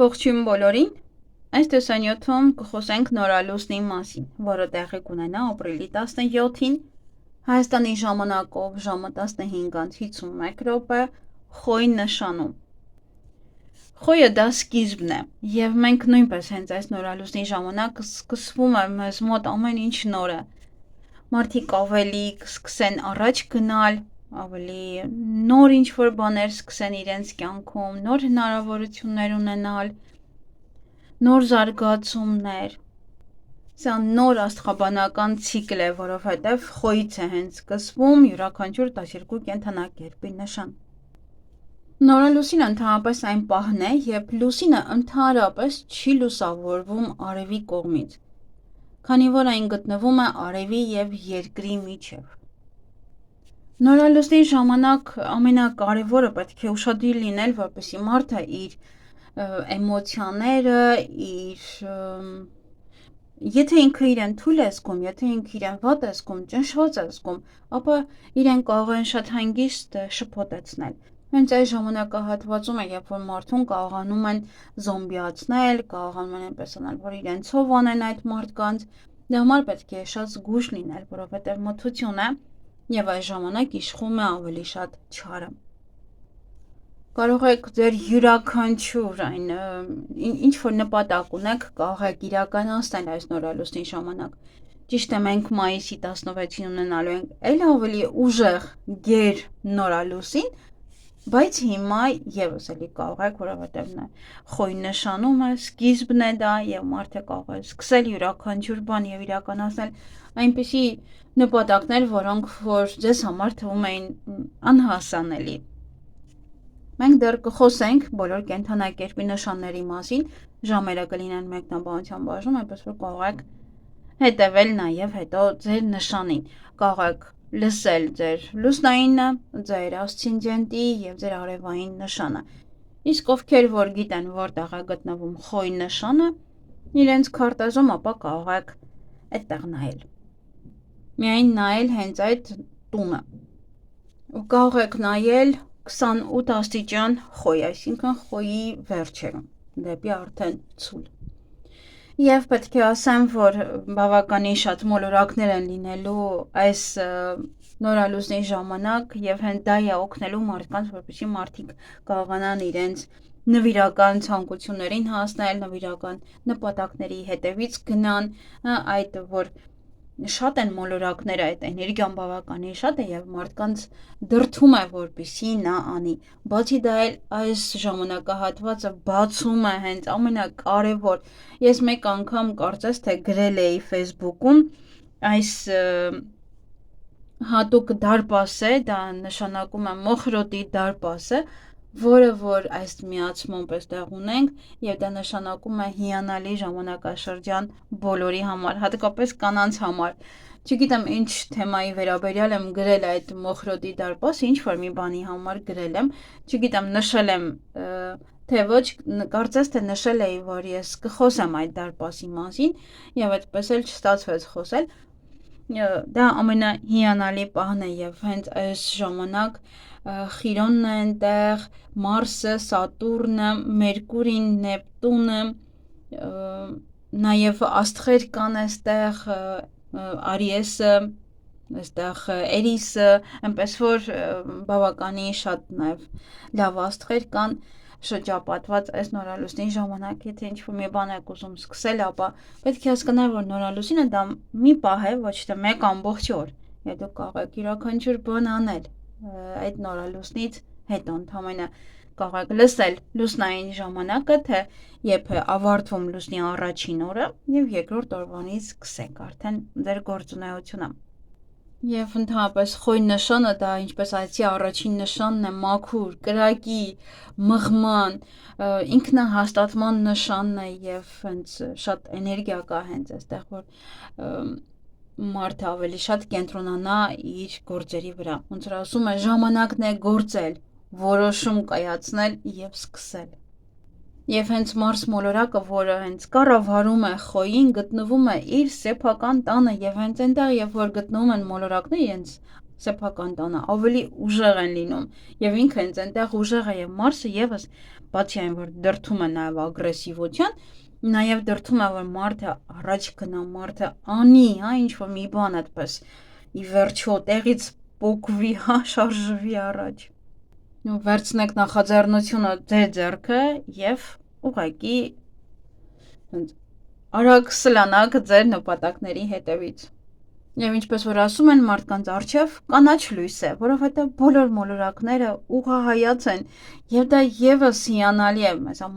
Ողջույն բոլորին։ Այս տեսանյութում կխոսենք նորալուսնի մասին, որը տեղի կունենա ապրիլի 17-ին Հայաստանի ժամանակով ժամը 15:51 Խոյ նշանում։ Խոյը դա սկիզբն է, եւ մենք նույնպես հենց այս նորալուսնի ժամանակ սկսվում է մեզ մոտ ամեն ինչ նորը։ Մարդիկ ավելի կսկսեն առաջ գնալ, ավելի նոր ինչ-որ բաներ սկսեն իրենց կյանքում, նոր հնարավորություններ ունենալ, նոր զարգացումներ։ Սա նոր աստղաբանական ցիկլ է, որովհետև խոյից է հենց սկսվում յուրաքանչյուր 12 կենդանակերպի նշան։ Նորալուսինը ընդհանրապես այն պահն է, երբ լուսինը ընդհանրապես չի լուսավորվում արևի կողմից, քանի որ այն գտնվում է արևի եւ երկրի միջև։ Նորալուսնի ժամանակ ամենակարևորը պետք է ուշադիր լինել, որպեսզի մարդը իր էմոցիաները, եթե ինքը իրեն թույլ է զգում, եթե ինքը իրեն վատ է զգում, ճնշված է զգում, ապա իրեն կարող են շատ հանգիստ շփոթեցնել։ Հենց այս ժամանակահատվածում է, երբ որ մարդուն կարողանում են զոմբիացնել, կարողանում են այնպես անել, որ իրենցով անեն այդ մարդկանց, դրա համար պետք է շատ զգույշ լինել, որովհետև մթություն է եւ այս ժամանակ իշխում է ավելի շատ չարը։ Կարող եք ձեր յուրաքանչյուր այն ինչ որ նպատակ ունեք, կարող եք իրականացնել այս նորալուսնի ժամանակ։ Ճիշտ է, մենք մայիսի 16-ին ունենալու ենք այլ ավելի ուժեղ գեր նորալուսին, բայց հիմա եւս էլի կարող եք, որովհետեւ խոյ նշանում է, սկիզբն է դա եւ մարդը կարող է սկսել յուրաքանչյուր բան եւ իրականացնել այնպիսի նպատակներ, որոնք որ ձեզ համար թվում էին անհասանելի։ Մենք դեռ կխոսենք բոլոր կենդանակերպի նշանների մասին, ժամերը կլինեն մեկնաբանության բաժնում, այնպես որ կարող եք հետևել նաև հետո ձեր նշանին, կարող եք լսել ձեր լուսնայինը, ձեր ասցենդենտի եւ ձեր արևային նշանը։ Իսկ ովքեր որ գիտեն որտեղ է գտնվում խոյ նշանը, իրենց քարտեզում, ապա կարող եք այդտեղ նայել։ Միայն նայել հենց այդ տունը։ Ու կարող եք նայել 28 աստիճան խոյ, այսինքն խոյի վերջերում, դեպի արդեն ցուլ։ Եվ պետք է ասեմ, որ բավականին շատ մոլորակներ են լինելու այս նորալուսնի ժամանակ եւ հենց դա է օգնելու մարդկանց, որպեսզի մարդիկ կարողանան իրենց նվիրական ցանկություններին հասնել, նվիրական նպատակների հետևից գնան, այդ որ շատ են մոլորակները, այդ էներգիան բավականին շատ է եւ մարդկանց դրթում է, որպեսզի նա անի։ Բացի դա էլ այս ժամանակահատվածը բացում է հենց ամենակարևոր։ Ես մեկ անգամ կարծես թե գրել էի Facebook-ում այս հատուկ դարպաս է, դա նշանակում է մոխրոտի դարպասը, որը որ այս միացմամբ այստեղ ունենք եւ դա նշանակում է հիանալի ժամանակաշրջան բոլորի համար, հատկապես կանանց համար։ Չգիտեմ ինչ թեմայի վերաբերյալ եմ գրել այդ մոխրոտի դարպասը, ինչ որ մի բանի համար գրել եմ, չգիտեմ նշել եմ թե ոչ, կարծես թե նշել էի, որ ես կխոսեմ այդ դարպասի մասին եւ այդպես էլ չստացվեց խոսել։ Դա ամենահիանալի պահն է եւ հենց այս ժամանակ Խիրոնն է այնտեղ, Մարսը, Սատուրնը, Մերկուրին, Նեպտունը, նաև աստղեր կան այստեղ, Արիեսը, այստեղ Էրիսը, այնպես որ բավականին շատ նաև լավ աստղեր կան շրջապատված այս նորալուսնի ժամանակ, եթե ինչ-որ մի բան եք ուզում սկսել, ապա պետք է հասկանալ, որ նորալուսինը դա մի պահ է, ոչ թե մեկ ամբողջ օր, եւ դուք կարող եք յուրաքանչյուր բան անել այդ նորալուսնից հետո ընդհանրապես կարող եք լսել լուսնային ժամանակը, թե երբ է ավարտվում լուսնի առաջին օրը եւ երկրորդ օրվանից սկսեք արդեն ձեր գործունեությունը։ Եվ ընդհանրապես խոյ նշանը դա ինչպես այցի առաջին նշանն է մաքուր, կրակի, մղման, ինքնահաստատման նշանն է եւ հենց շատ էներգիա կա հենց այստեղ, որ մարդը ավելի շատ կենտրոնանա իր գործերի վրա։ Ոնց որ ասում է, ժամանակն է գործել, որոշում կայացնել եւ սկսել։ Եվ հենց Մարս մոլորակը, որը հենց կառավարում է խոյին, գտնվում է իր սեփական տանը եւ հենց այնտեղ, երբ որ գտնվում են մոլորակները, հենց սեփական տանը ավելի ուժեղ են լինում եւ ինքը հենց այնտեղ ուժեղ է եւ Մարսը եւս բացի այն, որ դրդում է նաև ագրեսիվության, նաև դրդում է, որ մարդը առաջ գնա, մարդը անի, ինչ-որ մի բան այդպես ի վերջո տեղից պոկվի, շարժվի առաջ։ Վերցնեք նախաձեռնությունը ձեր ձեռքը եւ ուղղակի արագ սլանաք ձեր նպատակների հետևից։ Եվ ինչպես որ ասում են մարդկանց առջև կանաչ լույս է, որովհետև բոլոր մոլորակները ուղղահայաց են եւ դա եւս հիանալի է, այսա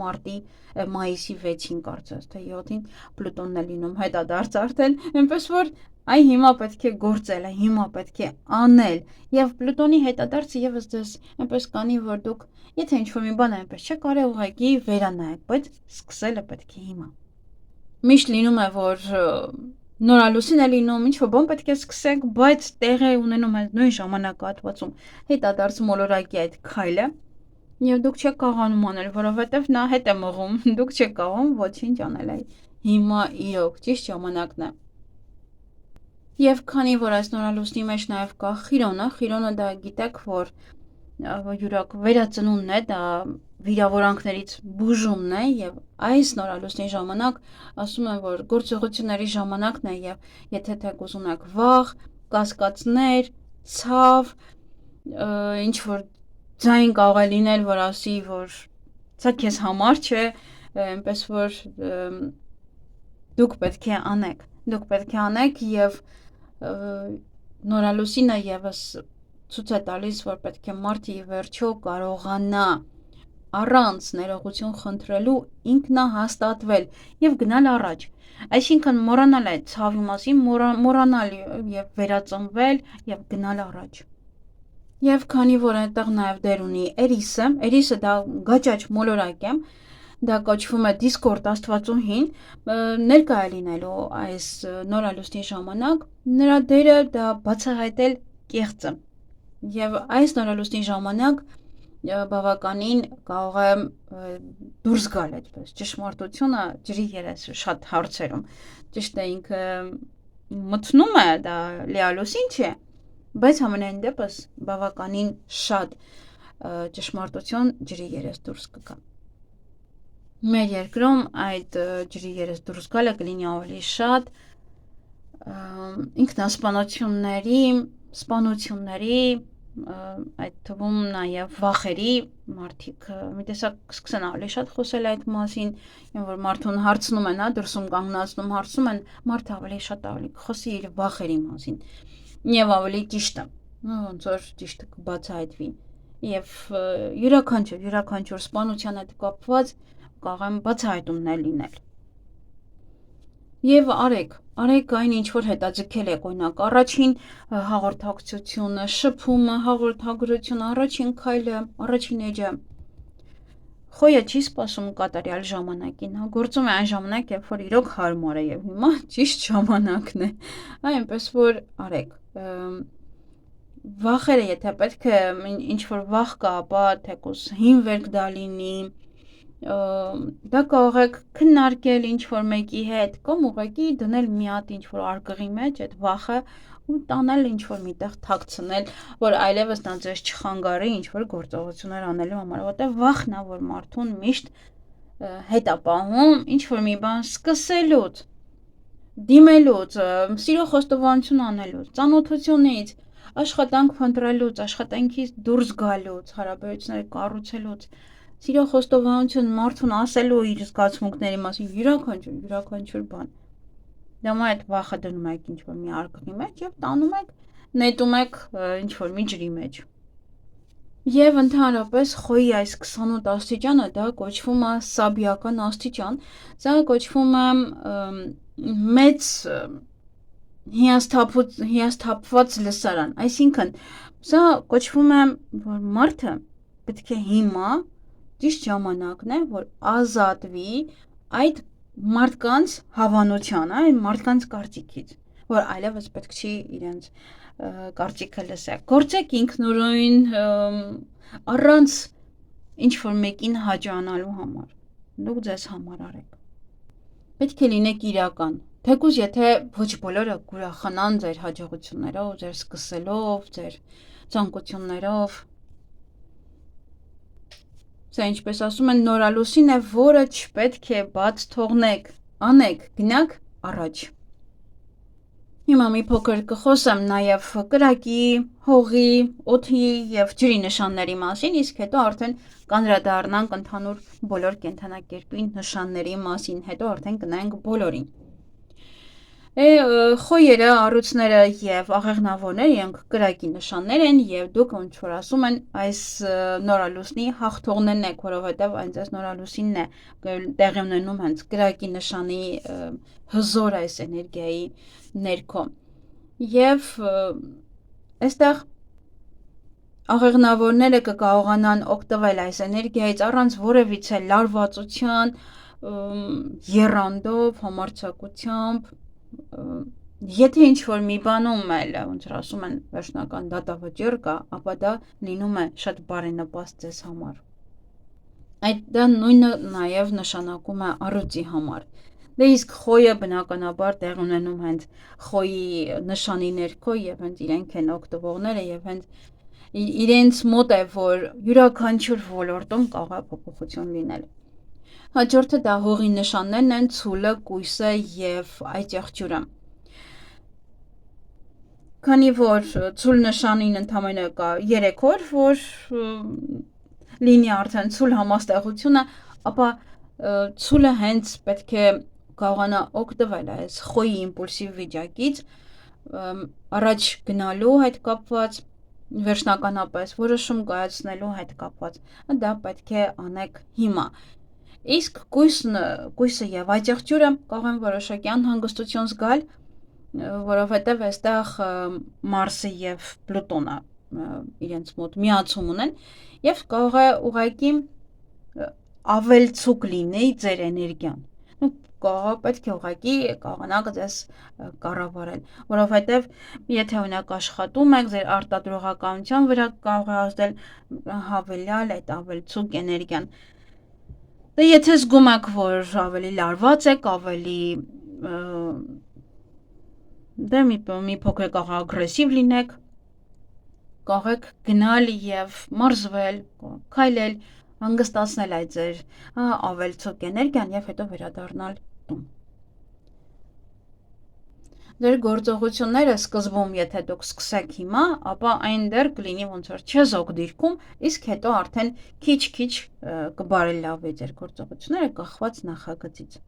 մայիսի 6-ին կարծես թե 7-ին Պլուտոնն է լինում հետադարձ արդեն, այնպես որ այ հիմա պետք է գործել, հիմա պետք է անել եւ Պլուտոնի հետադարձը եւս ձեզ այնպես կանի, որ դուք եթե ինչ-որ մի բան այնպես չէ, կարելի ուղղակի վերանայեք, բայց սկսելը պետք է հիմա։ Միշտ լինում է, որ նորալուսին է լինում, ինչ-որ բան պետք է սկսենք, բայց տեղ է ունենում հենց նույն ժամանակահատվածում հետադարձ մոլորակի այդ քայլը եւ դուք չեք կարողանում անել, որովհետեւ նա հետ է մղում, դուք չեք կարողում ոչինչ անել, այ հիմա իրոք ճիշտ ժամանակն է։ Եվ քանի որ այս նորալուսնի մեջ նաև կա Խիրոնը դա գիտեք, որ յուրակ վերածնունդն է, դա վիրավորանքներից բուժումն է եւ այս նորալուսնի ժամանակ ասում են, որ գործողությունների ժամանակն է եւ եթե թեք ուզում եք վախ, կասկածներ, ցավ, ինչ որ ձայն կարող է լինել, որ ասի, որ սա քեզ համար չէ, այնպես որ դուք պետք է անեք եւ նորալուսինը եւս ցույց է տալիս, որ պետք է մարդը ի վերջո կարողանա առանց ներողություն խնդրելու ինքնահաստատվել եւ գնալ առաջ։ Այսինքն մոռանալ այդ ցավի մասին, մոռանալ եւ վերածնվել եւ գնալ առաջ։ Եվ քանի որ այնտեղ նաև դեր ունի Էրիսը դա գաճաճ մոլորակ է, դա կոչվում է Դիսկորդ աստվածուհին, ներկա է լինելու այս նորալուսնի ժամանակ, նրա դերը դա բացահայտել կեղծը։ Եվ այս նորալուսնի ժամանակ բավականին կարող է դուրս գալ այդպես ճշմարտությունը ջրի երես շատ հարցերում ճիշտ է ինքը մտնում է դա լիալուսին չէ բայց ամենայն դեպս բավականին շատ ճշմարտություն ջրի երես դուրս կգա մեր երկրում այդ ջրի երես դուրս գալը կլինի ավելի շատ սպանությունների այդ թվում նաև վախերի մարդիկ մի տեսակ սկսեն ավելի շատ խոսել այդ մասին, որ մարդուն հարցնում են, դրսում կանգնացնում հարցում են, մարդը ավելի շատ ավելի խոսի իր վախերի մասին եւ ավելի ճիշտ է, ոնց որ ճիշտը կբացահայտվի եւ յուրաքանչյուր սպանության հետ կապված կարող են բացահայտումներ լինել եւ արեք այն ինչ որ հետաձգել եք օրինակ առաջին հաղորդակցությունը, շփումը, հաղորդագրությունը, առաջին քայլը, առաջին էջը խոյը չի սպասում կատարյալ ժամանակին, գործում է այն ժամանակ, երբ որ իրոք հարմար է եւ հիմա ճիշտ ժամանակն է։ Այնպես որ արեք վախերը, եթե պետք է ինչ որ վախ կա, ապա թեկուզ հիմվերք դա լինի դա կարող եք քննարկել ինչ որ մեկի հետ կամ ուղղակի դնել մի հատ ինչ որ արկղի մեջ այդ վախը ու տանել ինչ որ միտեղ թաքցնել որ այլևս նա ձեզ չխանգարի ինչ որ գործողություններ անելու համար որտեղ վախն է որ մարդուն միշտ հետ է պահում ինչ որ մի բան սկսելուց դիմելուց սիրո խոստովանություն անելուց ծանոթությունից աշխատանք փնտրելուց աշխատանքից դուրս գալուց հարաբերություններ կառուցելուց Սիրո խոստովանություն մարդուն ասելու իր զգացմունքների մասին յուրաքանչյուր բան։ Դեմա այդ վախը դնում եք ինչ որ մի արկղի մեջ եւ տանում եք, նետում եք ինչ որ մի ջրի մեջ։ Եվ ընդհանրապես խոյի այս 28 աստիճանը դա կոչվում է սաբիական աստիճան, սա կոչվում է մեծ հիասթափված լսարան, այսինքն սա կոչվում է որ մարդը պետք է հիմա ճիշտ ժամանակն է, որ ազատվի այդ մարդկանց հավանության, այն մարդկանց կարծիքից, որ այլևս պետք չի իրենց կարծիքը լսել։ Գործեք ինքնուրույն առանց ինչ որ մեկին հաճանալու համար։ Դուք ձեզ համար արեք։ Պետք է լինեք իրական։ Թեկուզ եթե ոչ բոլորը կուրախանան ձեր հաջողություններով, ձեր սկսելով, ձեր ցանկություններով Սա ինչպես ասում են նորալուսին է, որը չպետք է բաց թողնեք, անեք, գնաք առաջ։ Հիմա մի փոքր կխոսեմ նաև կրակի, հողի, օդի եւ ջրի նշանների մասին, իսկ հետո արդեն կանդրադառնանք ընդհանուր բոլոր կենդանակերպի նշանների մասին, հետո արդեն կնայենք բոլորին։ Խոյերը, առյուծները եւ աղեղնավորները իրենք կրակի նշաններ են եւ դուք ոնց որ ասում են այս նորալուսնի հաղթողներն եք, որովհետեւ այնպես նորալուսինն է տեղի ունենում հենց կրակի նշանի հզոր այս էներգիայի ներքո։ Եվ այստեղ աղեղնավորները կկարողանան օգտվել այս էներգիայից առանց որևիցե լարվածության, եռանդով, համարձակությամբ, եթե ինչ-որ մի բանում էլ, ոնց որ ասում են, վերջնական դատավճիռ կա, ապա դա լինում է շատ բարենպաստ ձեզ համար։ Դա նույնը նաև նշանակում է առյուծի համար։ Դե իսկ խոյը բնականաբար տեղ ունենում հենց խոյի նշանի ներքո եւ հենց իրենք են օգտվողները եւ հենց իրենց մոտ է, որ յուրաքանչյուր ոլորտում կարող է փոփոխություն լինել։ Հաջորդը դա հողի նշաններն են ցուլը, կույսը եւ այծեղջյուրը։ Քանի որ ցուլ նշանին ընդամենը կա 3 օր, որ լինի արդեն ցուլ համաստեղությունը, ապա ցուլը հենց պետք է կարողանա օգտվել այս խոյի իմպուլսիվ վիճակից առաջ գնալու հետ կապված, վերջնականապես որոշում կայացնելու հետ կապված։ Դա պետք է անեք հիմա։ Իսկ կույսը եւ այծեղջյուրը կարող են որոշակի անհանգստություն զգալ, որովհետեւ այստեղ Մարսը եւ Պլուտոնը իրենց մոտ միացում ունեն եւ կարող է ուղղակի ավելցուկ լինի ձեր էներգիան։ Պետք է ուղղակի կարողանաք ձեզ կառավարել, որովհետեւ եթե օրինակ աշխատում եք, ձեր արտադրողականության վրա կարող է ազդել հավելյալ այդ ավելցուկ էներգիան։ Դե եթե զգում եք, որ ավելի լարված եք, ավելի դե մի փոքր կարող ագրեսիվ լինեք, կարող եք գնալ եւ մարզվել, քայլել, հանգստացնել այդ ձեր ավելցուկ էներգիան եւ հետո վերադառնալ տուն։ Ձեր գործողությունները սկզբում, եթե դուք սկսեք հիմա, ապա այն դեռ կլինի ոնց որ չեզոք դիրքում, իսկ հետո արդեն քիչ-քիչ կբարելավի ձեր գործողությունները կախված նախագծից։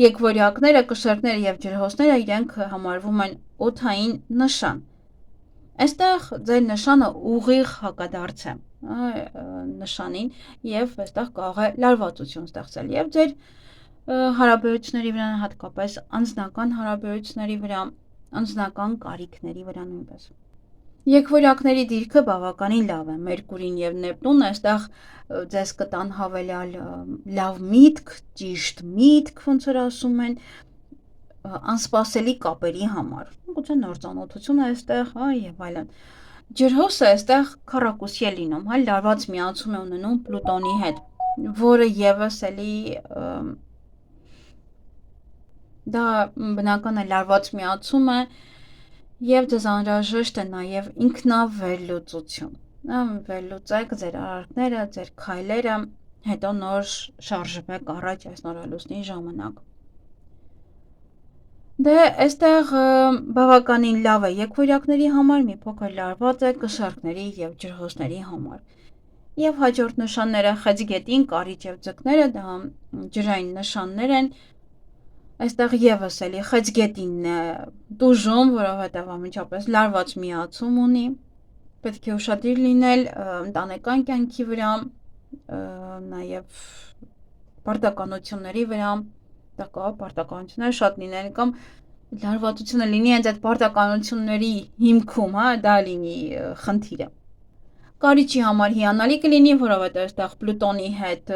Եկվորյակները, կշեռքները եւ ջրհոսները իրենք համարվում են օդային նշան։ Այստեղ ձեր նշանը ուղիղ հակադարձ է նշանին եւ այստեղ կարող է լարվածություն ստեղծել եւ ձեր հարաբերությունների վրա, հատկապես անձնական հարաբերությունների վրա, անձնական կարիքների վրա նույնպես։ Եկվորյակների դիրքը բավականին լավ է, Մերկուրին եւ Նեպտունը այստեղ ձեզ կտան հավելյալ լավ միտք, ճիշտ միտք, ոնց որ ասում են, անսպասելի կապերի համար։ Գուցե նոր ծանոթություն է այստեղ, եւ այլն։ Ջրհոսը այստեղ քառակուսի է լինում, լարված միացում է ունենում Պլուտոնի հետ, որը եւս էլի դա բնական է լարված միացում է եւ ձեզ անհրաժեշտ է նաեւ ինքնավերլուծություն։ Վերլուծեք ձեր արարքները, ձեր քայլերը, հետո նոր շարժվեք առաջ այս նորալուսնի ժամանակ։ Դե այստեղ բավականին լավ է եկվորյակների համար, մի փոքր լարված է կշեռքների եւ ջրհոսների համար։ Եվ հաջորդ նշանները խեցգետին, կարիճ եւ ձկները, դա ջրային նշաններ են։ Այստեղ եւս էլի խեցգետինն է դուժում, որովհետեւ ամենջապես լարված միացում ունի։ Պետք է ուշադիր լինել ընտանեկան կյանքի վրա, նաեւ պարտականությունների վրա, դա կարող պարտականությունները շատ լինեն կամ լարվածությունը լինի հենց այդ պարտականությունների հիմքում, դա լինի խնդիրը։ Կարիճի համար հիանալի կլինի, որովհետեւ այստեղ Պլուտոնի հետ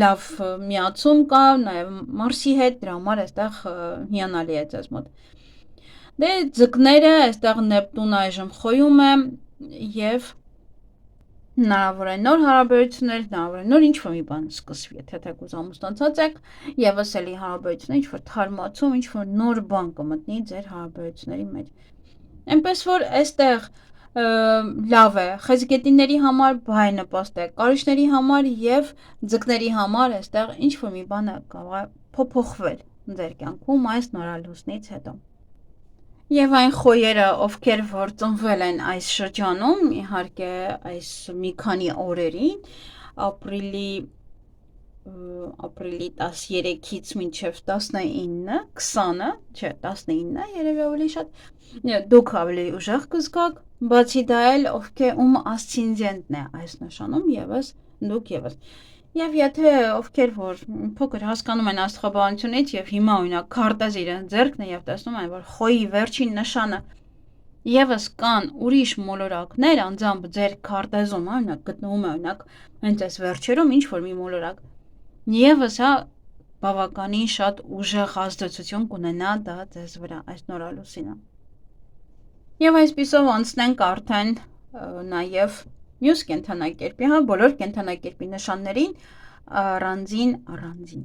լավ միացում կա, նաեւ Մարսի հետ, դրա համար այստեղ հիանալի է ձեզ մոտ։ Դե ձկները այստեղ Նեպտունը այժմ խոյում է եւ հնարավոր է նոր հարաբերություններ, հնարավոր է նոր ինչ-որ մի բան սկսվի, եթե թեկուզ ամուսնացած եք, եւս էլի հարաբերություններ, ինչ-որ թարմացում, ինչ-որ նոր բան կմտնի ձեր հարաբերությունների մեջ։ Այնպես որ այստեղ լավ է, խեցգետինների համար բայնպաստ է, կարիճների համար եւ ձկների համար այստեղ ինչ որ մի բան է կարող է փոփոխվել ձեր կյանքում այս նորալուսնից հետո։ Եվ այն խոյերը, ովքեր որ ծնվել են այս շրջանում, իհարկե այս մի քանի օրերին, ապրիլի 13-ից մինչև 19-ը, 20-ը, չէ, 19-ը, երևի ավելի շատ, դուք ավելի ուժեղ կզգաք, բացի դա էլ ում ասցենդենտն է այս նշանում, եւս դուք եւս։ Եվ եթե ովքեր որ փոքր հասկանում են աստղաբանությունից եւ հիմա օրինակ քարտեզը իրեն ձեռքն է եւ տեսնում են որ խոյի վերջին նշանը եւս կան ուրիշ մոլորակներ անձամբ ձեր քարտեզում օրինակ գտնվում է օրինակ հենց այս վերջերում ինչ որ մի մոլորակ եւս հա բավականին շատ ուժեղ ազդեցություն կունենա դա ձեզ վրա այս նորալուսինը։ Եվ այսպիսով անցնենք արդեն նաեւ մյուս կենթանակերպի, հա, բոլոր կենթանակերպի նշաններին առանձին։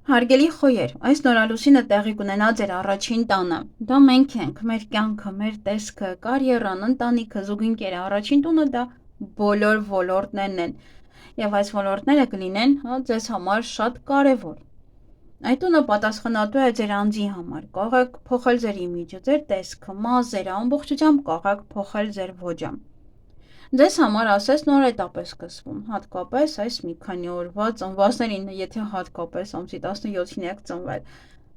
Հարգելի խոյեր, այս նորալուսինը տեղի կունենա ձեր առաջին տանը։ Դա մենք ենք, մեր կյանքը, մեր տեսքը, կարիերան, ընտանիքը, զուգընկերը, առաջին տունը դա բոլոր ոլորտներն են։ Եվ այս ոլորտները կլինեն, հա, ձեզ համար շատ կարևոր։ Այդ տունը պատասխանատու է ձեր անձի համար, կարող եք փոխել ձեր իմիջը, ձեր տեսքը, մազերը, ամբողջությամբ կարող եք փոխել ձեր ոճը։ Ձեզ համար ասես նոր էտապ է սկսվում, հատկապես այս մի քանի օրվա ծնվածներին, եթե հատկապես ամսի 17-ին եք ծնվել,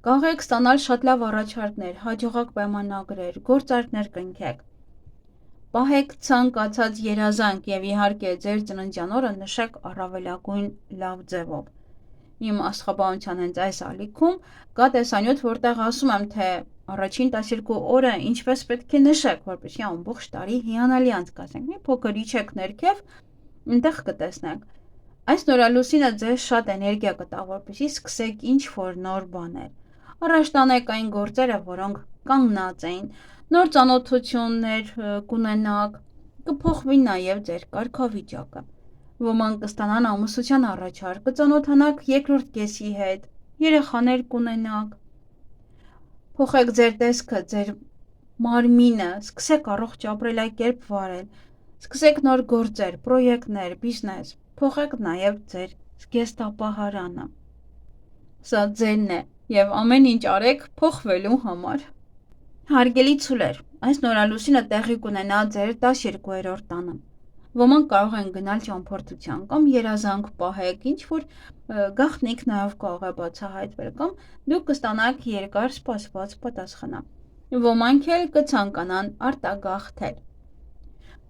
կարող եք ստանալ շատ լավ առաջարկներ, հաջողակ պայմանագրեր, գործարքներ կնքեք։ Պահեք ցանկացած երազանք եւ իհարկե ձեր ծննդյան օրը նշեք առավելագույն լավ ձևով։ Իմ աստղաբանության հենց այս ալիքում կա տեսանյութ, որտեղ ասում եմ, թե առաջին 12 օրը ինչպես պետք է նշեք, որպեսզի ամբողջ տարի հիանալի անցկացնեք։ Մի փոքր իջեք ներքև, այնտեղ կտեսնեք։ Այս նորալուսինը ձեզ շատ էներգիա կտա, որպեսզի սկսեք ինչ որ նոր բաներ։ Առաջ տանեք այն գործերը, որոնք կանգնած էին, նոր ծանոթություններ կունենաք, կփոխվի նաև ձեր կարգավիճակը։ Ոմանք կստանան ամուսնության առաջարկ, կծանոթանաք երկրորդ կեսի հետ, երեխաներ կունենաք, փոխեք ձեր տեսքը, ձեր մարմինը, սկսեք առողջ ապրելակերպ վարել, սկսեք նոր գործեր, պրոյեկտներ, բիզնես, փոխեք նաև ձեր զգեստապահարանը։ Սա ձերն է եւ ամեն ինչ արեք փոխվելու համար։ Հարգելի ցուլեր, այս նորալուսինը տեղի կունենա ձեր 12-րդ տանը։ Ոմանք կարող են գնալ ճամփորդության կամ երազանք պահեք, ինչ որ գաղտնիք նաև կարող է բացահայտվել կամ դուք կստանաք երկար սպասված պատասխան։ Ոմանք էլ կցանկանան արտագաղթել։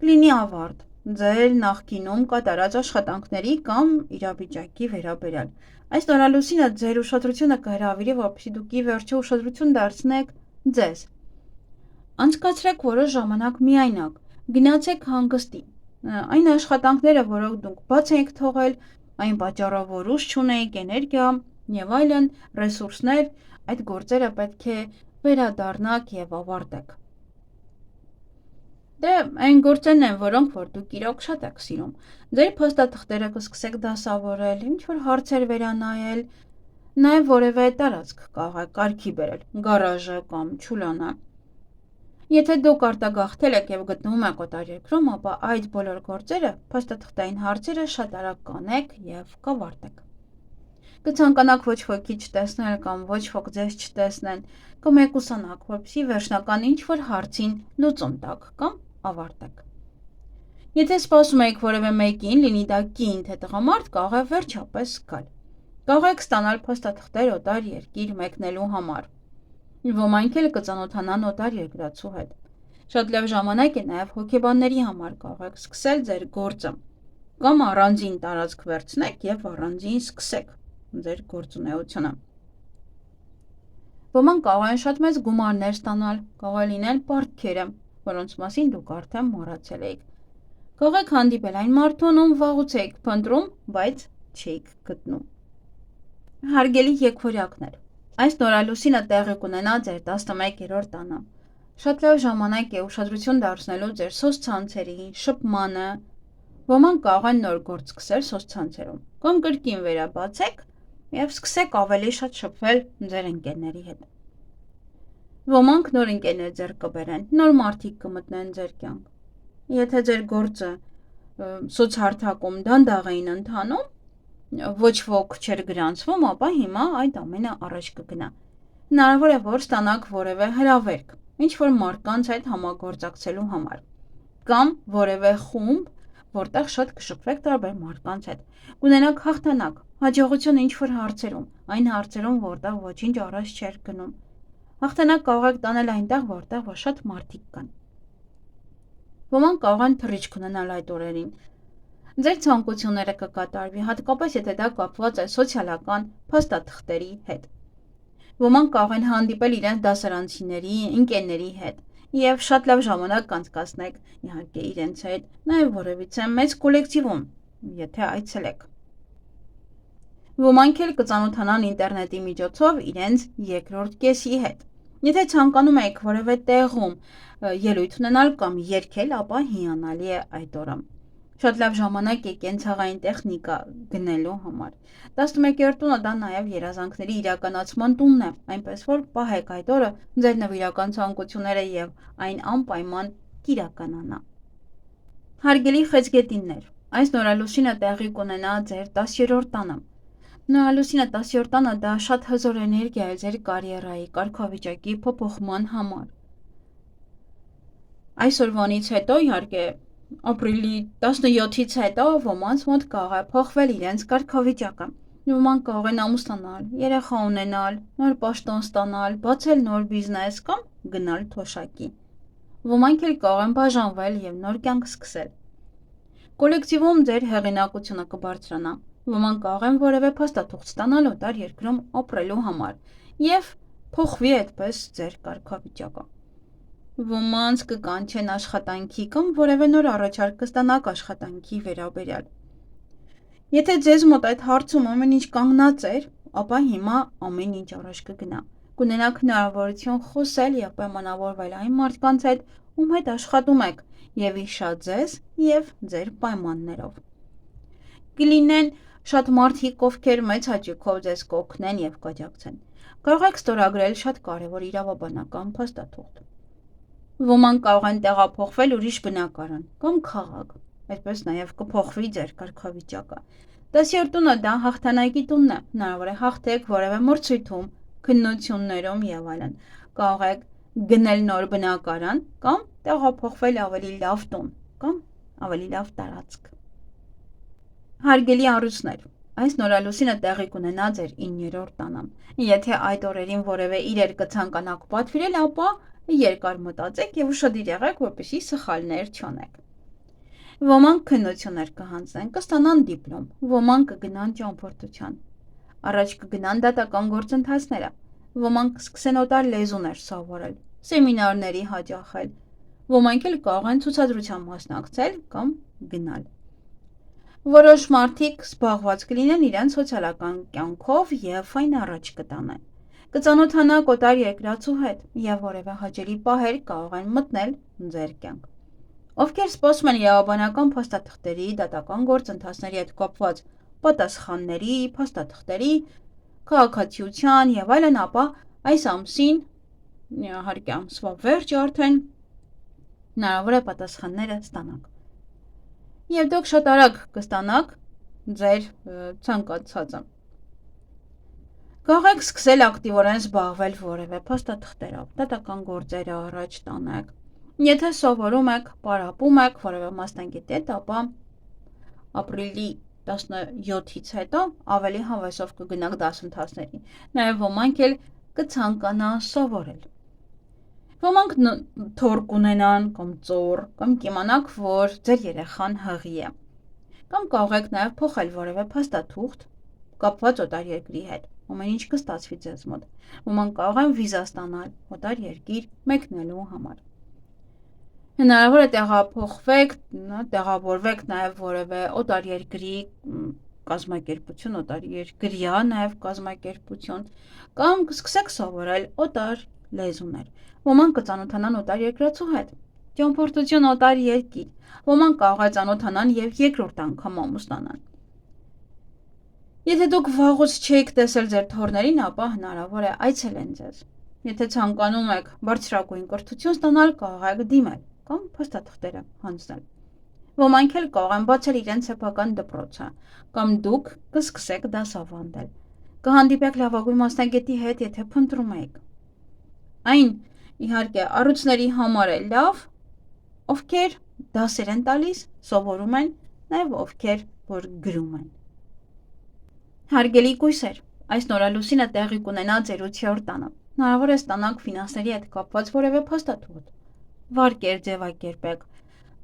Կլինի ավարտ ձեր նախկինում կատարած աշխատանքների կամ իրավիճակի վերաբերյալ։ Այս նորալուսինը ձեր ուշադրությունը կհրավիրի, որպեսզի դուք ի վերջո ուշադրություն դարձնեք ձեզ։ Անցկացրեք որոշ ժամանակ միայնակ, գնացեք հանգստի։ Այն աշխատանքները, որոնք դուք բաց եք թողել, այն պատճառով, որ ուժ չունեիք, էներգիա եւ այլն ռեսուրսներ, այդ գործերը պետք է վերադառնաք եւ ավարտեք։ Դե այն գործերն են, որոնք որ դուք իրոք շատ եք սիրում։ Ձեր փաստաթղթերը կսկսեք դասավորել, ինչ որ հարցեր վերանայել, նաեւ որևէ տարածք կարող եք կարգի բերել, գարաժը կամ չուլանը։ Եթե դուք արտագաղթել եք եւ գտնվում եք օտարերկրում, ապա այդ բոլոր գործերը, փաստաթղթային հարցերը շատ արագ կանեք եւ կավարտեք։ Կցանկանաք ոչ ոքի չտեսնել կամ ոչ ոք ձեզ չտեսնեն, կմեկուսանաք, որպեսզի վերջնական ինչ որ հարցին լուծում տաք կամ ավարտեք։ Եթե սպասում եք որևէ մեկին, լինի դա կին թե տղամարդ, կարող է վերջապես գալ։ Կարող եք ստանալ փաստաթղթեր օտար երկիր մեկնելու համար։ Ոմանք էլ կծանոթանան օտար երկրացու հետ։ Շատ լավ ժամանակ է նաև հոգեբանների համար, կարող եք սկսել ձեր գործը կամ առանձին տարածք վերցնեք եւ առանձին սկսեք ձեր գործունեությունը։ Ոմանք կարող են շատ մեծ գումարներ ստանալ, կարող է լինել պարտքերը, որոնց մասին դուք արդեն մոռացել եք։ Կարող եք հանդիպել այն մարդուն, ում վաղուց եք փնտրում, բայց չեք գտնում։ Հարգելի եկվորյակներ, այս նորալուսինը տեղի կունենա ձեր 11-րդ տանը։ Շատ լավ ժամանակ է ուշադրություն դարձնելու ձեր սոցցանցերի, շփմանը։ Ոմանք կարող են նոր գործ սկսել սոցցանցերում, կամ կրկին վերաբացեք եւ սկսեք ավելի շատ շփվել ձեր ընկերների հետ։ Ոմանք նոր ընկերներ ձեռք կբերեն, նոր մարդիկ կմտնեն ձեր կյանք։ Եթե ձեր գործը սոցհարթակում դանդաղ էին ընթանում, ոչ ոք չէր գրանցվում, ապա հիմա այդ ամենը առաջ կգնա։ Հնարավոր է, որ ստանաք որևէ հրավերք, ինչ-որ մարդկանց հետ համագործակցելու համար, կամ որևէ խումբ, որտեղ շատ կշփվեք տարբեր մարդկանց հետ։ Կունենաք հաղթանակ, հաջողություն ինչ-որ հարցերում, այն հարցերում, որտեղ ոչինչ առաջ չէր գնում։ Հաղթանակ կարող եք տանել այնտեղ, որտեղ որ շատ մարդիկ կան։ Ոմանք կարող են թռիչք ունենալ այդ օրերին։ Ձեր ցանկությունները կկատարվի, հատկապես եթե դա կապված է սոցիալական փաստաթղթերի հետ։ Ոմանք կարող են հանդիպել իրենց դասարանցիների, ընկերների հետ եւ շատ լավ ժամանակ կանցկացնեք, իհարկե իրենց հետ, նաեւ որևիցե մեծ կոլեկտիվում, եթե այցելեք։ Ոմանք էլ կծանոթանան ինտերնետի միջոցով իրենց երկրորդ կեսի հետ։ Եթե ցանկանում եք որևէ տեղում ելույթ ունենալ կամ երգել, ապա հիանալի է այդ օրը։ Շատ լավ ժամանակ է կենցաղային տեխնիկա գնելու համար։ 11-րդ տունը դա նաև երազանքների իրականացման տունն է, այնպես որ պահեք այդ օրը ձեր նվիրական ցանկությունները եւ այն անպայման կիրականանա։ Հարգելի խեցգետիններ, այս նորալուսինը տեղի կունենա ձեր 10-րդ տանը։ Նորալուսինը 10-րդ տանը դա շատ հզոր էներգիա է ձեր կարիերայի, կարգավիճակի փոփոխման համար։ Այսօրվանից հետո, իհարկե, ապրիլի 17-ից հետո ոմանց մոտ կարող է փոխվել իրենց կարգավիճակը։ Ոմանք կարող են ամուսնանալ, երեխա ունենալ, նոր պաշտոն ստանալ, բացել նոր բիզնես կամ գնալ թոշակի։ Ոմանք էլ կարող են բաժանվել եւ նոր կյանք սկսել։ Կոլեկտիվում ձեր հեղինակությունը կբարձրանա։ Ոմանք կարող են որևէ փաստաթուղթ ստանալ օտար երկրում ապրելու համար եւ փոխվի այդպես ձեր կարգավիճակը։ Ոմանց կկանչեն աշխատանքի կամ որևէ նոր առաջարկ կստանաք աշխատանքի վերաբերյալ։ Եթե ձեզ մոտ այդ հարցում ամեն ինչ կանգնած էր, ապա հիմա ամեն ինչ առաջ կգնա։ Կունենաք հնարավորություն խոսել եւ պայմանավորվել այն մարդկանց հետ, ում հետ աշխատում եք, եւ իշա ձեզ եւ ձեր պայմաններով։ Կլինեն շատ մարդիկ, ովքեր մեծ հաճույքով ձեզ կօգնեն եւ կաջակցեն։ Կարող եք ստորագրել շատ կարևոր իրավաբանական փաստաթուղթ։ Ոմանք կարող են տեղափոխվել ուրիշ բնակարան կամ քաղաք, այդպես նաև կփոխվի ձեր կարգավիճակը։ 10-րդ տունը դա հաղթանակի տունն է, հնարավոր է հաղթեք որևէ մրցույթում, քննություններում եւ այլն։ Կարող եք գնել նոր բնակարան կամ տեղափոխվել ավելի լավ տուն կամ ավելի լավ տարածք։ Հարգելի առույցներ, այս նորալուսինը տեղի կունենա ձեր 9-րդ տանը։ Եթե այդ օրերին որևէ իրեր կցանկանաք պատվիրել, ապա երկար մտածեք եւ ուշադիր եղեք, որպեսզի սխալներ չանեք։ Ոմանք քննություններ կհանձնեն, կստանան դիպլոմ, ոմանք կգնան ճամփորդության։ Առաջ կգնան դատական գործընթացները, ոմանք կսկսեն օտար լեզուներ սովորել, սեմինարների հաճախել, ոմանք էլ կարող են ցուցադրության մասնակցել կամ գնալ։ Որոշ մարդիկ զբաղված կլինեն իրենց սոցիալական կյանքով եւ այն առաջ կտանեն։ Կծանոթանաք օտար երկրացու հետ եւ որևէ հաճելի պահեր կարող են մտնել ձեր կյանք։ Ովքեր սպասում են իրավաբանական փաստաթղթերի, դատական գործընթացների հետ կապված պատասխանների, փաստաթղթերի, քաղաքացիության եւ այլն, ապա այս ամսին, իհարկե ամսվա վերջը արդեն հնարավոր է պատասխանները ստանաք։ Եվ դուք շատ արագ կստանաք ձեր ցանկացածը։ Կարող եք սկսել ակտիվորեն զբաղվել որևէ փաստաթղթերով, դատական գործերը առաջ տանեք։ Եթե սովորում եք, պարապում եք որևէ մասնագետի հետ, ապա ապրիլի 17-ից հետո ավելի հավեսով կգնաք դասընթացների։ Նաև ոմանք էլ կցանկանան սովորել։ Ոմանք թոռ կունենան կամ ծոր, կամ կիմանաք, որ ձեր երեխան հղի է։ Կամ կարող եք նաև փոխել որևէ փաստաթուղթ կապված օտար երկրի հետ։ Ամեն ինչ կստացվի ձեզ մոտ։ Ոմանք կարող են վիզա ստանալ օտար երկիր մեկնելու համար։ Հնարավոր է տեղափոխվեք, տեղավորվեք նաև որևէ օտար երկրի կազմակերպություն, օտար երկրյա նաև կազմակերպություն, կամ կսկսեք սովորել օտար լեզուներ։ Ոմանք կծանոթանան օտար երկրացու հետ, ճամփորդություն օտար երկիր, ոմանք կարող է ծանոթանան եւ երկրորդ անգամ ամուսնանան։ Եթե դուք վաղուց չեք տեսել ձեր թոռներին, ապա հնարավոր է այցելեն ձեզ։ Եթե ցանկանում եք բարձրագույն կրթություն ստանալ, կարող եք դիմել կամ փաստաթղթերը հանձնել։ Ոմանք էլ կարող են բացել իրենց սեփական դպրոցը, կամ դուք կսկսեք դասավանդել։ Կհանդիպեք լավագույն մասնագետի հետ, եթե փնտրում եք։ Այն, իհարկե, առույցների համար է լավ, ովքեր դասեր են տալիս, սովորում են, նաև ովքեր որ գրում են։ Հարգելի կույսեր, այս նորալուսինը տեղի կունենա ձեր 8-րդ տանը։ Հնարավոր է ստանաք ֆինանսների հետ կապված որևէ փաստաթուղթ։ Վարկեր ձևակերպեք։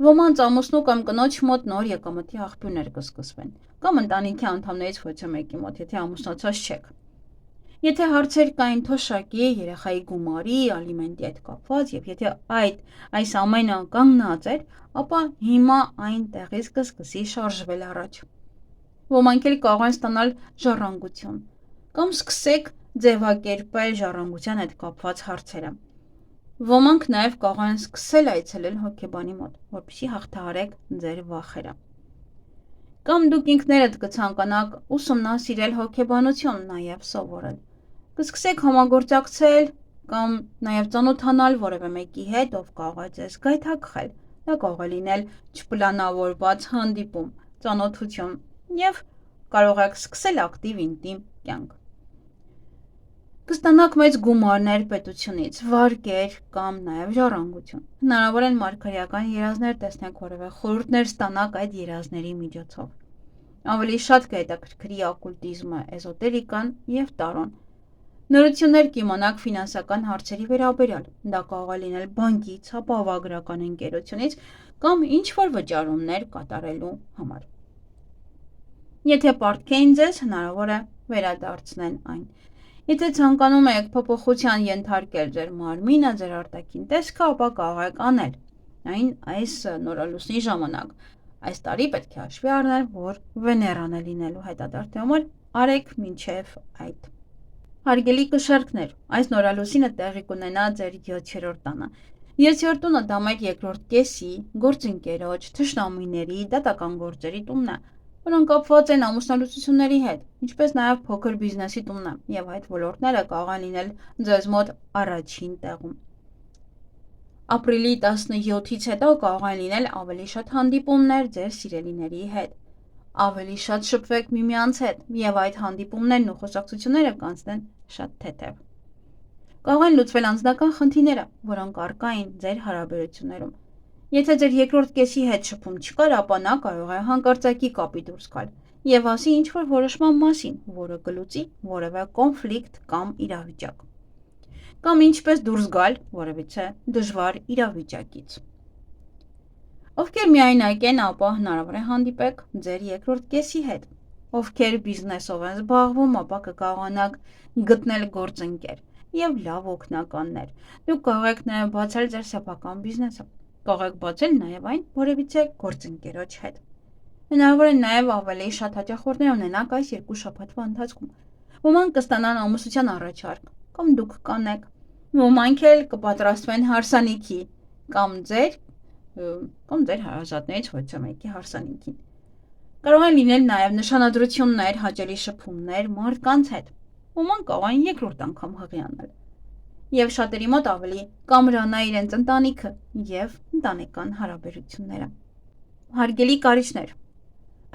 Ոմանց ամուսնու կամ կնոջ մոտ նոր եկամտի աղբյուրներ կսկսվեն, կամ ընտանիքի անդամներից ոչ մեկի մոտ, եթե ամուսնացած չեք։ Եթե հարցեր կային թոշակի, երեխայի գումարի, ալիմենտի հետ կապված, եւ եթե այս ամենը կանգնած էր, ապա հիմա այն տեղից կսկսի շարժվել առաջ։ Ոմանք էլ կարող են ստանալ ժառանգություն, կամ սկսեք ձևակերպել ժառանգության հետ կապված հարցերը։ Ոմանք նաև կարող են սկսել այցելել հոգեբանի մոտ, որպեսզի հաղթահարեք ձեր վախերը։ Կամ դուք ինքներդ կցանկանաք ուսումնասիրել հոգեբանություն, նաև սովորել։ Կսկսեք համագործակցել կամ նաև ծանոթանալ որևէ մեկի հետ, ով կարող է ձեզ գայթակղել։ Դա կարող է լինել չպլանավորված հանդիպում, ծանոթություն, եւ կարող եք սկսել ակտիվ ինտիմ կյանք։ Կստանաք մեծ գումարներ պետությունից, վարկեր կամ նաև ժառանգություն։ Հնարավոր են մարգարեական երազներ տեսնեք, որևէ խորհուրդներ ստանաք այդ երազների միջոցով։ Ավելի շատ կհետաքրքրի օկուլտիզմը, էզոտերիկան եւ տարոն։ Նորություններ կիմանաք ֆինանսական հարցերի վերաբերյալ։ Դա կարող է լինել բանկից, ապահովագրական ընկերությունից կամ ինչ-որ վճարումներ կատարելու համար։ Եթե պարտքեին ձեզ, հնարավոր է վերադարձնեն այն։ Եթե ցանկանում եք փոփոխության ենթարկել ձեր մարմինը, ձեր արտաքին տեսքը, ապա կարող եք անել այն այս նորալուսնի ժամանակ։ Այս տարի պետք է հաշվի առնել, որ Վեներան է լինելու հետադարձի համար, արեք մինչև այդ։ Հարգելի կշեռքներ, այս նորալուսինը տեղի կունենա ձեր 7-րդ տանը։ 7-րդ տունը դա մեր երկրորդ կեսի, գործընկերոջ, թշնամիների, դատական գործերի տունն է, որոնք կապված են ամուսնալուծությունների հետ, ինչպես նաև փոքր բիզնեսի տունն է, եւ այդ ոլորտները կարող են լինել ձեզ մոտ առաջին տեղում։ Ապրիլի 17-ից հետո կարող են լինել ավելի շատ հանդիպումներ ձեր սիրելիների հետ։ Ավելի շատ շփվեք միմյանց հետ, եւ այդ հանդիպումներն ու խոսակցությունները կանցնեն շատ թեթև։ Կարող են լուծվել անձնական խնդիրները, որոնք առկա են ձեր հարաբերություններում։ Եթե ձեր երկրորդ կեսի հետ շփում չկար, ապա նա կարող է հանկարծակի կապի դուրս գալ եւ ասի ինչ-որ որոշման մասին, որը կլուծի որևէ կոնֆլիկտ կամ իրավիճակ։ Կամ ինչպես դուրս գալ որևիցե դժվար իրավիճակից։ Ովքեր միայնակ են, ապա հնարավոր է հանդիպեք ձեր երկրորդ կեսի հետ։ Ովքեր բիզնեսով են զբաղվում, ապա կկարողանաք գտնել գործընկեր եւ լավ օգնականներ։ Դուք կարող եք նաեւ բացել ձեր սեփական բիզնեսը։ Կարող եք բացել նաև այն որևիցե գործընկերոջ հետ։ Հնարավոր է նաև ավելի շատ հաճախորդներ ունենաք այս 2 շաբաթվա ընթացքում։ Ոմանք կստանան ամուսնության առաջարկ, կամ դուք կանեք։ Ոմանք էլ կպատրաստվեն հարսանիքի, կամ ձեր հարազատներից ոչ մեկի հարսանիքին։ Կարող են լինել նաև նշանադրություններ, հաճելի շփումներ մարդկանց հետ։ Ոմանք կարող են երկրորդ անգամ հղիանալ։ Եվ շատերի մոտ ավելի կամրանա իրենց ընտանիքը եւ ընտանեկան հարաբերությունները։ Հարգելի կարիճներ,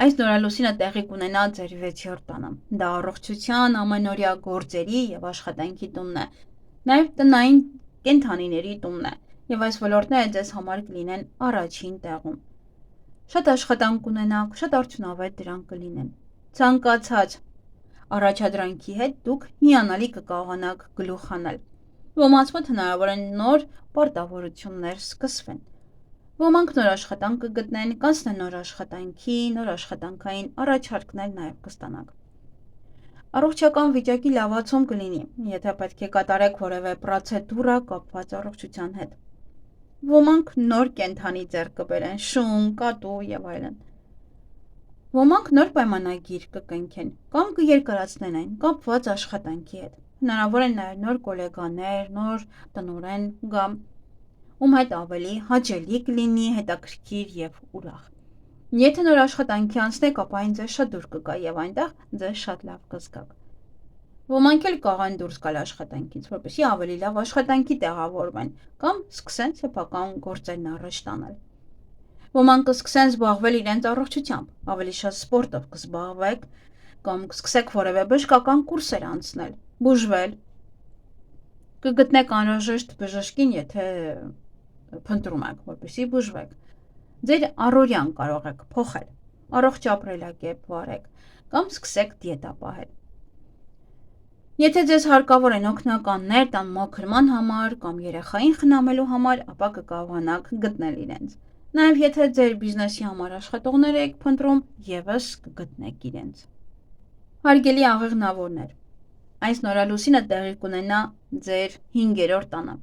այս նորալուսինը տեղի կունենա ձեր 6-րդ տանը։ Դա առողջության, ամենօրյա գործերի եւ աշխատանքի տունն է, նաեւ տնային կենդանիների տունն է, եւ այս ոլորտները ձեզ համար կլինեն առաջին տեղում։ Շատ աշխատանք կունենաք, շատ արդյունավետ դրանք կլինեն։ Ցանկացած առաջադրանքի հետ դուք հիանալի կկարողանաք գլուխ հանել։ Ոմանց մոտ հնարավոր են նոր պարտավորություններ սկսվեն։ Ոմանք նոր աշխատանք կգտնեն, կանցնեն նոր աշխատանքի, նոր աշխատանքային առաջարկներ նաև կստանաք։ Առողջական վիճակի լավացում կլինի, եթե պետք է կատարեք որևէ պրոցեդուրա կապված առողջության հետ։ Ոմանք նոր կենդանի ձեռք կբերեն, շուն, կատու եւ այլն։ Ոմանք նոր պայմանագիր կկնքեն կամ կերկարացնեն այն կապված աշխատանքի հետ։ Հնարավոր են նաև նոր գոլեգաներ, նոր տնօրեն գա, ում հետ ավելի հաճելի կլինի, հետաքրքիր եւ ուրախ։ Եթե նոր աշխատանքի անցնեք, ապա այն ձեզ շատ դուր կգա եւ այնտեղ ձեզ շատ լավ կզգաք։ Ոմանք էլ կարող են դուրս գալ աշխատանքից, որպեսզի ավելի լավ աշխատանքի տեղավորվեն կամ սկսեն սեփական գործերն առաջ տանել։ Ոմանք կսկսեն զբաղվել իրենց առողջությամբ, ավելի շատ սպորտով կզբաղվեք կամ կսկսեք որևէ բժշկական կուրսեր անցնել, բուժվել, կգտնեք անհրաժեշտ բժշկին, եթե փնտրում եք, որպեսզի բուժվեք։ Ձեր առօրյան կարող եք փոխել, առողջ ապրելակերպ վարեք կամ սկսեք դիետա պահել։ Եթե ձեզ հարկավոր են օգնականներ տան մաքրման համար կամ երեխային խնամելու համար, ապա կկարողանաք գտնել իրենց։ Նաև եթե ձեր բիզնեսի համար աշխատողներ եք փնտրում, եւս կգտնեք իրենց։ Հարգելի աղեղնավորներ, այս նորալուսինը տեղի կունենա ձեր 5-րդ տանը։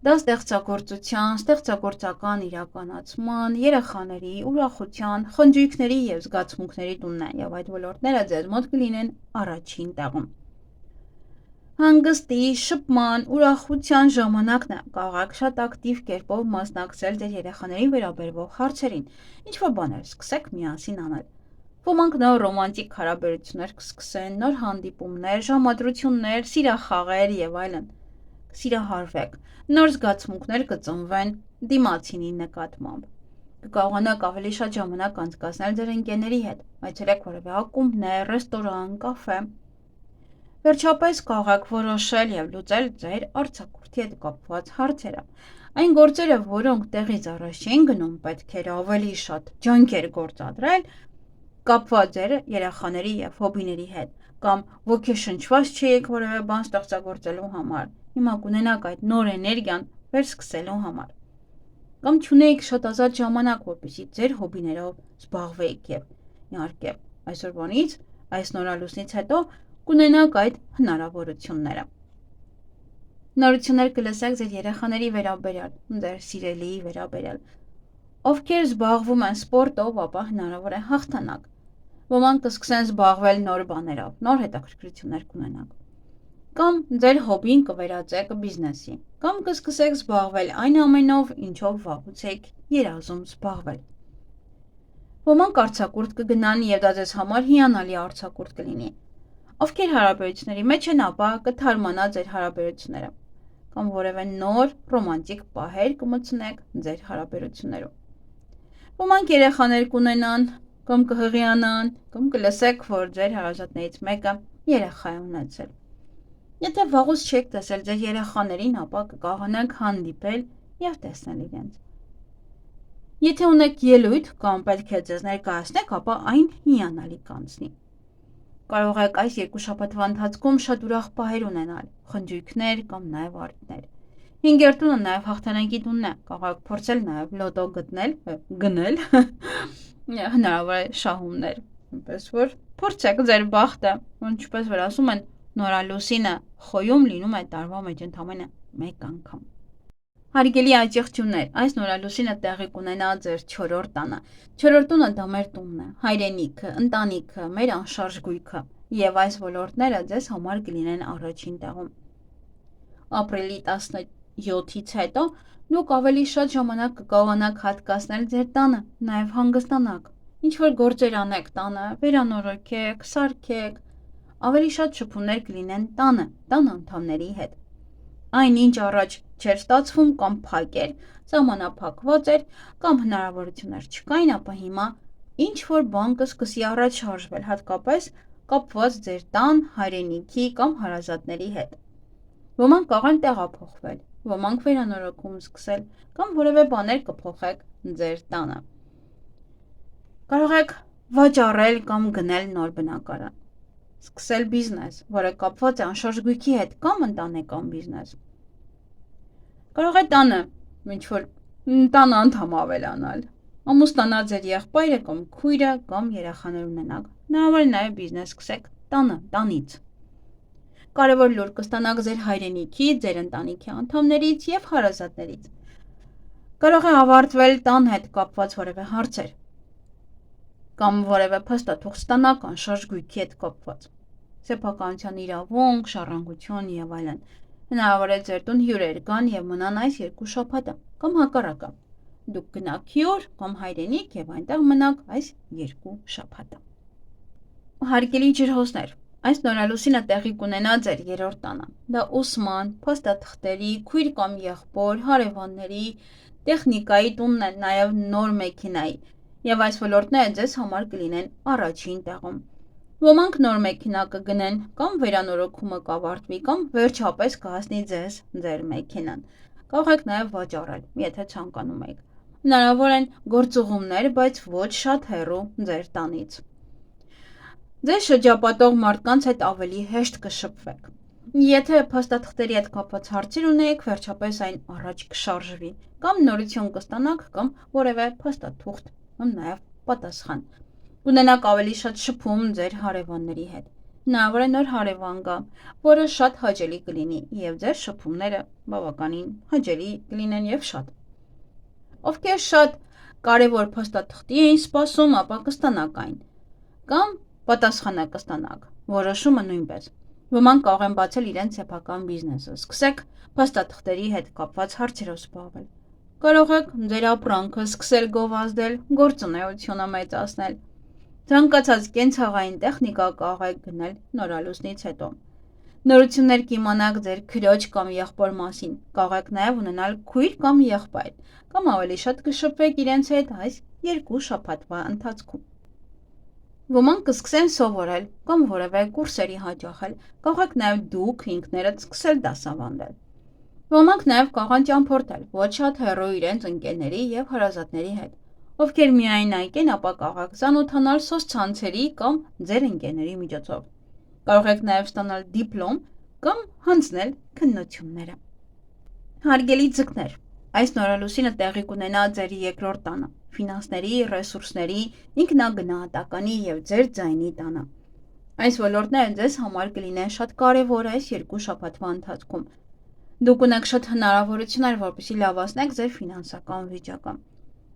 Դա ստեղծագործության, ստեղծագործական իրականացման, երեխաների, ուրախության, խնջույքների եւ զգացմունքների տունն է, եւ այդ ոլորտները ձեզ մոտ կլինեն առաջին տեղում։ Հանգստի, շփման, ուրախության ժամանակն է, կարող եք շատ ակտիվ կերպով մասնակցել ձեր երեխաներին վերաբերվող հարցերին, ինչ-որ բաներ սկսեք միասին անել։ Ոմանք նոր ռոմանտիկ հարաբերություններ կսկսեն, նոր հանդիպումներ, ժամադրություններ, սիրախաղեր եւ այլն։ Կսիրահարվեք, նոր զգացմունքներ կծնվեն դիմացինի նկատմամբ։ Կկարողանաք ավելի շատ ժամանակ անցկացնել ձեր ընկերների հետ, այցելեք որևէ ակումբներ, ռեստորան, կաֆե։ Վերջապես կարող եք որոշել եւ լուծել ձեր արձակուրդի հետ կապված հարցերը։ Այն գործերը, որոնք տեղից առաջ են գնում, պետք է ավելի շատ ջանքեր գործադրել, կապված ձեր երեխաների եւ հոբիների հետ, կամ ոգեշնչված չեք որևէ բան ստեղծագործելու համար։ Հիմա կունենաք այդ նոր էներգիան վերսկսելու համար։ Կամ չունեիք շատ ազատ ժամանակ, որպեսզի ձեր հոբիներով զբաղվեիք եւ իհարկե այսօրվանից, այս նորալուսնից հետո կունենաք այդ հնարավորությունները։ Նորություններ կլսեք ձեր երեխաների վերաբերյալ, ձեր սիրելիի վերաբերյալ։ Ովքեր զբաղվում են սպորտով, ապա հնարավոր է հաղթանակ։ Ոմանք կսկսեն զբաղվել նոր բաներով, նոր հետաքրքրություններ կունենաք։ Կամ ձեր հոբին կվերածեք բիզնեսի, կամ կսկսեք զբաղվել այն ամենով, ինչով վաղուց եք երազում զբաղվել։ Ոմանք արձակուրդ կգնան եւ դա ձեզ համար հիանալի արձակուրդ կլինի։ Ովքեր հարաբերությունների մեջ են, ապա կթարմանա ձեր հարաբերությունները, կամ որևէ նոր ռոմանտիկ պահեր կմտցնեք ձեր հարաբերություններում։ Ոմանք երեխաներ կունենան, կամ կհղիանան, կամ կլսեք, որ ձեր հարազատներից մեկը երեխա է ունեցել։ Եթե վաղուց չեք տեսել ձեր երեխաներին, ապա կկարողանաք հանդիպել եւ տեսնել իրենց։ Եթե ունեք ելույթ կամ պետք է ձեզ ներկայացնեք, ապա այն հիանալի կանցնի։ Կարող եք այս 2 շաբաթվա ընթացքում շատ ուրախ պահեր ունենալ, խնջույքներ կամ նաև արդներ։ 5-րդ տունը նաև հաղթանակի տունն է, կարող եք փորձել նաև լոտո գնել, հնարավոր է շահումներ, այնպես որ փորձեք ձեր բախտը, ինչպես որ ասում են, նորալուսինը խոյում լինում է տարվա մեջ ընդամենը 1 անգամ։ Հարգելի աճեղջուններ, այս նորալուսինը տեղի կունենա ձեր 4-րդ տանը։ 4-րդ տունը դա մեր տունն է, հայրենիքը, ընտանիքը, մեր անշարժ գույքը, եւ այս ոլորտները ձեզ համար կլինեն առաջին տեղում։ Ապրիլի 17-ից հետո դուք ավելի շատ ժամանակ կկարողանաք հատկացնել ձեր տանը, նաեւ հանգստանաք, ինչ որ գործեր անեք տանը, վերանորոգեք, սարքեք, ավելի շատ շփումներ կլինեն տան անդամների հետ։ Այն ինչ առաջ չէր ստացվում կամ փակ էր, սահմանափակված էր կամ հնարավորություններ չկային, ապա հիմա ինչ որ բան կսկսի առաջ շարժվել, հատկապես կապված ձեր տան, հայրենիքի կամ հարազատների հետ։ Ոմանք կարող են տեղափոխվել, ոմանք վերանորոգում սկսել կամ որևէ բաներ կփոխեք ձեր տանը։ Կարող եք վաճառել կամ գնել նոր բնակարան, սկսել բիզնես, որը կապված է անշարժ գույքի հետ կամ ընտանեկան բիզնես։ Կարող է տանը ինչ-որ տան անդամ ավելանալ, ամուսնանալ ձեր եղբայրը կամ քույրը կամ երեխաներ ունենաք, հնարավոր է նաև բիզնես սկսեք տանից։ Կարևոր լուր կստանաք ձեր հայրենիքից, ձեր ընտանիքի անդամներից եւ հարազատներից։ Կարող է ավարտվել տան հետ կապված որևէ հարցեր կամ որևէ փաստաթուղթ ստանաք անշարժ գույքի հետ կապված, սեփականության իրավունք, ժառանգություն եւ այլն։ Հնարավոր է ձեր տուն հյուրեր գան եւ մնան այս 2 շաբաթը, կամ հակառակը։ Դուք գնաք հյուր կամ հայրենիք եւ այնտեղ մնաք այս 2 շաբաթը։ Հարգելի ջրհոսներ, Այս նորալուսինը տեղի կունենա ձեր երրորդ տանը։ Դա ուսման, փաստաթղթերի, քույր կամ եղբոր, հարևանների, տեխնիկայի տունն է, նաև նոր մեքենայի, եւ այս ոլորտները ձեզ համար կլինեն առաջին տեղում։ Ոմանք նոր մեքենա կգնեն, կամ վերանորոգումը կավարտվի, կամ վերջապես կհասնի ձեզ ձեր մեքենան։ Կարող եք նաև վաճառել, եթե ցանկանում եք։ Հնարավոր են գործուղումներ, բայց ոչ շատ հեռու ձեր տանից։ Ձեզ շրջապատող մարդկանց հետ ավելի հեշտ կշփվեք։ Եթե փաստաթղթերի հետ կապված հարցեր ունեք, վերջապես այն առաջ կշարժվի, կամ նորություն կստանաք, կամ որևէ փաստաթուղթ, կամ նաև պատասխան։ Կունենաք ավելի շատ շփում ձեր հարևանների հետ։ Հնարավոր է նոր հարևան գա, որը շատ հաճելի կլինի, եւ ձեր շփումները բավականին հաճելի կլինեն եւ շատ։ Ովքեր շատ կարևոր փաստաթղթի էին սպասում, ապա կստանաք այն։ Կամ պատասխանը կստանաք, որոշումը նույնպես։ Ոմանք կարող են բացել իրենց սեփական բիզնեսը, սկսեք փաստաթղթերի հետ կապված հարցերով զբաղվել։ Կարող եք ձեր ապրանքը սկսել գովազդել, գործունեությունը մեծացնել։ Ցանկացած կենցաղային տեխնիկա կարող եք գնել նորալուսնից հետո։ Նորություններ կիմանաք ձեր քրոջ կամ եղբոր մասին, կարող եք նաև ունենալ քույր կամ եղբայր, կամ ավելի շատ կշփվեք իրենց հետ այս 2 շաբաթվա ընթացքում։ Ոմանք կսկսեն սովորել կամ որևէ կուրսերի հաճախել, կարող եք նաև դուք ինքներդ սկսել դասավանդել։ Ոմանք նաև կարող են ճամփորդել ոչ շատ հեռու իրենց ընկերների եւ հարազատների հետ, ովքեր միայնակ են, ապա կարող եք ծանոթանալ սոցցանցերի կամ ձեր ընկերների միջոցով։ Կարող եք նաև ստանալ դիպլոմ կամ հանձնել քննությունները։ Հարգելի ձկներ, այս նորալուսինը տեղի կունենա ձեր երկրորդ տանը, ֆինանսների, ռեսուրսների, ինքնագնահատականի եւ ձեր ձայնի տանը։ Այս ոլորտները ձեզ համար կլինեն շատ կարևոր այս 2 շաբաթվա ընթացքում։ Դուք ունեք շատ հնարավորություններ, որպեսզի լավացնեք ձեր ֆինանսական վիճակը։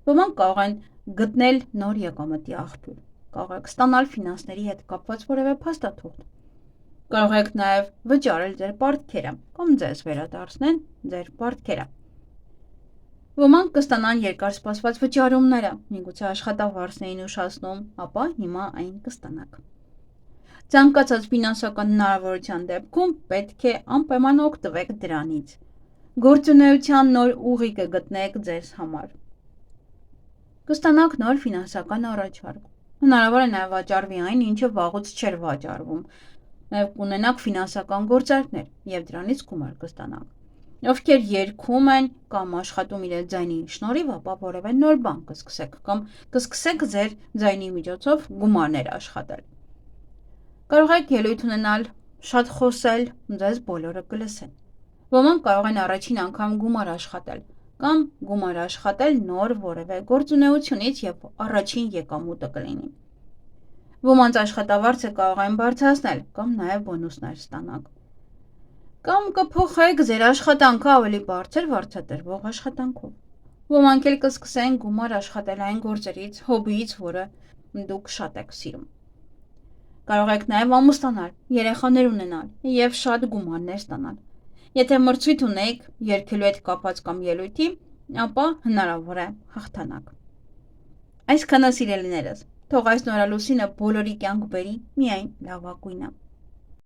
Ոմանք կարող են գտնել նոր եկամտի աղբյուր, կարող եք ստանալ ֆինանսների հետ կապված որևէ փաստաթուղթ։ Կարող եք նաև վճարել ձեր պարտքերը կամ ձեզ վերադարձնեն ձեր պարտքերը։ Ոմանք կստանան երկարսպասված վճարումները, միգուցե աշխատավարձն էին ուշացնում, ապա հիմա այն կստանաք։ Ցանկացած ֆինանսական հնարավորության դեպքում պետք է անպայման օգտվեք դրանից։ Գործունեության նոր ուղի կգտնեք ձեզ համար։ Կստանաք նոր ֆինանսական առաջարկ։ Հնարավոր է նաև վաճառվի այն, ինչը վաղուց չէր վաճառվում։ Նաև կունենաք ֆինանսական գործարքներ եւ դրանից գումար կստանաք։ Ովքեր երգում են կամ աշխատում իրենց ձայնի շնորհիվ, ապա որևէ նոր բան կսկսեք կամ կսկսեք ձեր ձայնի միջոցով գումարներ աշխատել։ Կարող եք ելույթ ունենալ, շատ խոսել, ձեզ բոլորը կլսեն։ Ոմանք կարող են առաջին անգամ գումար աշխատել կամ գումար աշխատել նոր որևէ գործունեությունից եւ առաջին եկամուտը կլինի։ Ոմանց աշխատավարձը կարող են բարձրացնել կամ նաև բոնուսներ ստանաք։ Կամ կփոխեք ձեր աշխատանքը ավելի բարձր վարձատրվող աշխատանքով։ Ոմանք էլ կսկսեն գումար աշխատել այն գործերից, հոբբիից, որը դուք շատ եք սիրում։ Կարող եք նաև ամուսնանալ, երեխաներ ունենալ եւ շատ գումարներ ստանալ։ Եթե մրցույթ ունեք երգելու հետ կապված կամ ելույթի, ապա հնարավոր է հաղթանակ։ Այսքանը սիրելիներս, թող այս նորալուսինը բոլորի կյանք բերի միայն լավագույնը։